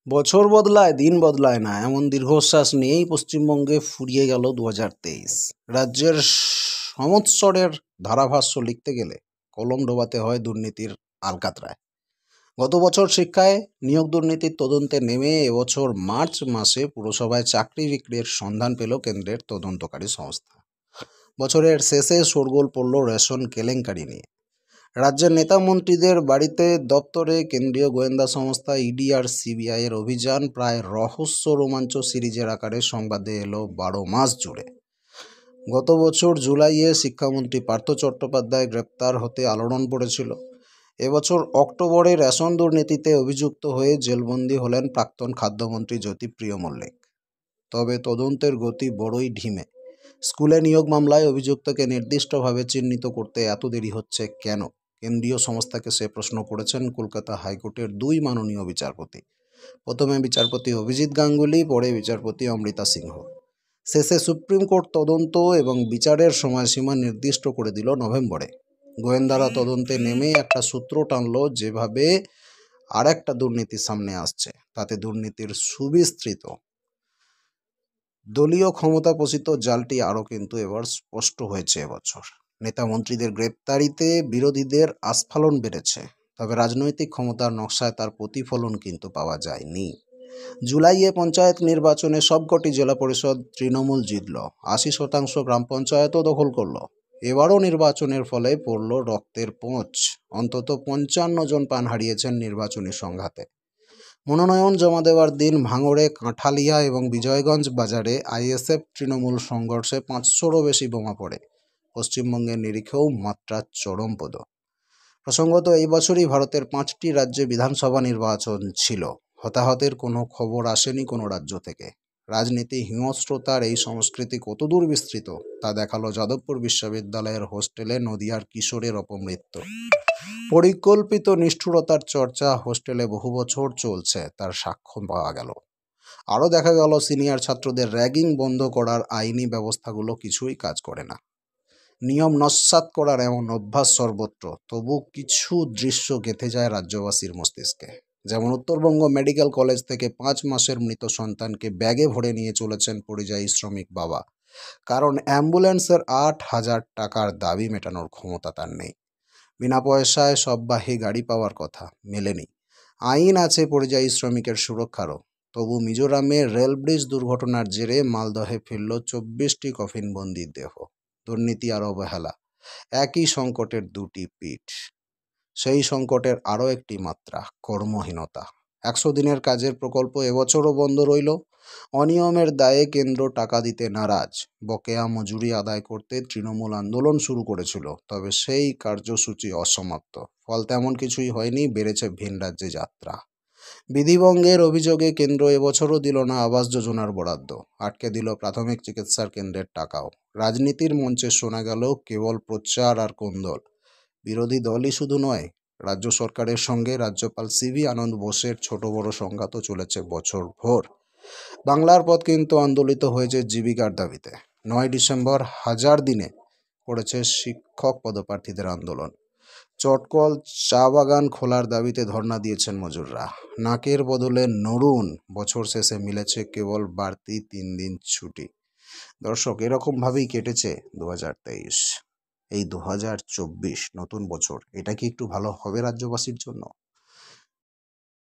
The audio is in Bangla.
বছর বদলায় দিন বদলায় না, এমন দীর্ঘশ্বাস নিয়েই পশ্চিমবঙ্গে ফুরিয়ে গেল ২০২৩। রাজ্যের সংবৎসরের ধারাভাষ্য লিখতে গেলে কলম ডোবাতে হয় দুর্নীতির আলকাতরায়। গত বছর শিক্ষায় নিয়োগ দুর্নীতির তদন্তে নেমে এবছর মার্চ মাসে পুরসভায় চাকরি বিক্রির সন্ধান পেল কেন্দ্রের তদন্তকারী সংস্থা। বছরের শেষে শোরগোল পড়ল রেশন কেলেঙ্কারি নিয়ে। রাজ্যের নেতা মন্ত্রীদের বাড়িতে, দপ্তরে কেন্দ্রীয় গোয়েন্দা সংস্থা ইডি আর সিবিআইয়ের অভিযান প্রায় রহস্য রোমাঞ্চ সিরিজের আকারে সংবাদে এলো ১২ মাস জুড়ে। গত বছর জুলাইয়ে শিক্ষামন্ত্রী পার্থ চট্টোপাধ্যায় গ্রেপ্তার হতে আলোড়ন পড়েছিল। এবছর অক্টোবরে রেশন দুর্নীতিতে অভিযুক্ত হয়ে জেলবন্দি হলেন প্রাক্তন খাদ্যমন্ত্রী জ্যোতিপ্রিয় মল্লিক। তবে তদন্তের গতি বড়ই ঢিমে। স্কুলে নিয়োগ মামলায় অভিযুক্তকে নির্দিষ্টভাবে চিহ্নিত করতে এত দেরি হচ্ছে কেন? কেন্দ্রীয় সংস্থাকে সে প্রশ্ন করেছেন কলকাতা হাইকোর্টের ২ মাননীয় বিচারপতি। প্রথমে বিচারপতি অভিজিৎ গাঙ্গুলি, পরে বিচারপতি অমৃতা সিংহ। শেষে সুপ্রিম কোর্ট তদন্ত এবং বিচারের সময়সীমা নির্দিষ্ট করে দিল নভেম্বরে। গোয়েন্দারা তদন্তে নেমে একটা সূত্র টানল, যেভাবে আর একটা দুর্নীতি সামনে আসছে তাতে দুর্নীতির সুবিস্তৃত দলীয় ক্ষমতাপোষিত জালটি আরও কিন্তু এবার স্পষ্ট হয়েছে। এবছর নেতা মন্ত্রীদের গ্রেপ্তারিতে বিরোধীদের আস্ফালন বেড়েছে, তবে রাজনৈতিক ক্ষমতার নকশায় তার প্রতিফলন কিন্তু পাওয়া যায়নি। জুলাইয়ে পঞ্চায়েত নির্বাচনে সবকটি জেলা পরিষদ তৃণমূল জিতল, ৮০% গ্রাম পঞ্চায়েতও দখল করল। এবারও নির্বাচনের ফলে পড়ল রক্তের পোঁচ। অন্তত ৫৫ জন প্রাণ হারিয়েছেন নির্বাচনী সংঘাতে। মনোনয়ন জমা দেওয়ার দিন ভাঙড়ে, কাঁঠালিয়া এবং বিজয়গঞ্জ বাজারে আইএসএফ তৃণমূল সংঘর্ষে ৫০০রও বেশি বোমা পড়ে। পশ্চিমবঙ্গের নিরিখেও মাত্রা চরমপদ। প্রসঙ্গত, এই বছরই ভারতের ৫টি রাজ্যে বিধানসভা নির্বাচন ছিল। হতাহতের কোনো খবর আসেনি কোনো রাজ্য থেকে। রাজনীতি হিংস্রতার এই সংস্কৃতি কতদূর বিস্তৃত তা দেখালো যাদবপুর বিশ্ববিদ্যালয়ের হোস্টেলে নদিয়ার কিশোরের অপমৃত্যু। পরিকল্পিত নিষ্ঠুরতার চর্চা হোস্টেলে বহু বছর চলছে, তার সাক্ষ্য পাওয়া গেল। আরও দেখা গেল সিনিয়র ছাত্রদের র্যাগিং বন্ধ করার আইনি ব্যবস্থাগুলো কিছুই কাজ করে না। নিয়ম নস্যাৎ করার এমন অভ্যাস সর্বত্র, তবু কিছু দৃশ্য গেঁথে যায় রাজ্যবাসীর মস্তিষ্কে। যেমন উত্তরবঙ্গ মেডিকেল কলেজ থেকে ৫ মাসের মৃত সন্তানকে ব্যাগে ভরে নিয়ে চলেছেন পরিযায়ী শ্রমিক বাবা, কারণ অ্যাম্বুলেন্সের ৮,০০০ টাকার দাবি মেটানোর ক্ষমতা তার নেই। বিনা পয়সায় সববাহী গাড়ি পাওয়ার কথা, মেলেনি। আইন আছে পরিযায়ী শ্রমিকের সুরক্ষারও, তবু মিজোরামে রেলব্রিজ দুর্ঘটনার জেরে মালদহে ফিরল ২৪টি কফিনবন্দির দেহ। দুর্নীতি আর অবহেলা, একই সংকটের দুটি পিঠ। সেই সংকটের আরও একটি মাত্রা, কর্মহীনতা। ১০০ দিনের কাজের প্রকল্প এবছরও বন্ধ রইল। অনিয়মের দায়ে কেন্দ্র টাকা দিতে নারাজ। বকেয়া মজুরি আদায় করতে তৃণমূল আন্দোলন শুরু করেছিল, তবে সেই কার্যসূচি অসমাপ্ত। ফল তেমন কিছুই হয়নি, বেড়েছে ভিন রাজ্যে যাত্রা। বিধিভঙ্গের অভিযোগে কেন্দ্র এবছরও দিল না আবাস যোজনার বরাদ্দ, আটকে দিল প্রাথমিক চিকিৎসার কেন্দ্রের টাকাও। রাজনীতির মঞ্চে শোনা গেল কেবল প্রচার আর কোন্দল। বিরোধী দলই শুধু নয়, রাজ্য সরকারের সঙ্গে রাজ্যপাল সিভি আনন্দ বোসের ছোট বড় সংঘাতও চলেছে বছর ভোর। বাংলার পথ কিন্তু আন্দোলিত হয়েছে জীবিকার দাবিতে। ৯ ডিসেম্বর হাজার দিনে করেছে শিক্ষক পদপ্রার্থীদের আন্দোলন। চটকল চা বাগান খোলার দাবিতে ধর্ণা দিয়েছেন মজুররা। নাকের বদলে নড়ুন, বছর শেষে মিলেছে কেবল বাড়তি ৩ দিন ছুটি। দর্শক, এরকমভাবেই কেটেছে ২০২৩। এই ২০২৪ নতুন বছর, এটা কি একটু ভালো হবে রাজ্যবাসীর জন্য?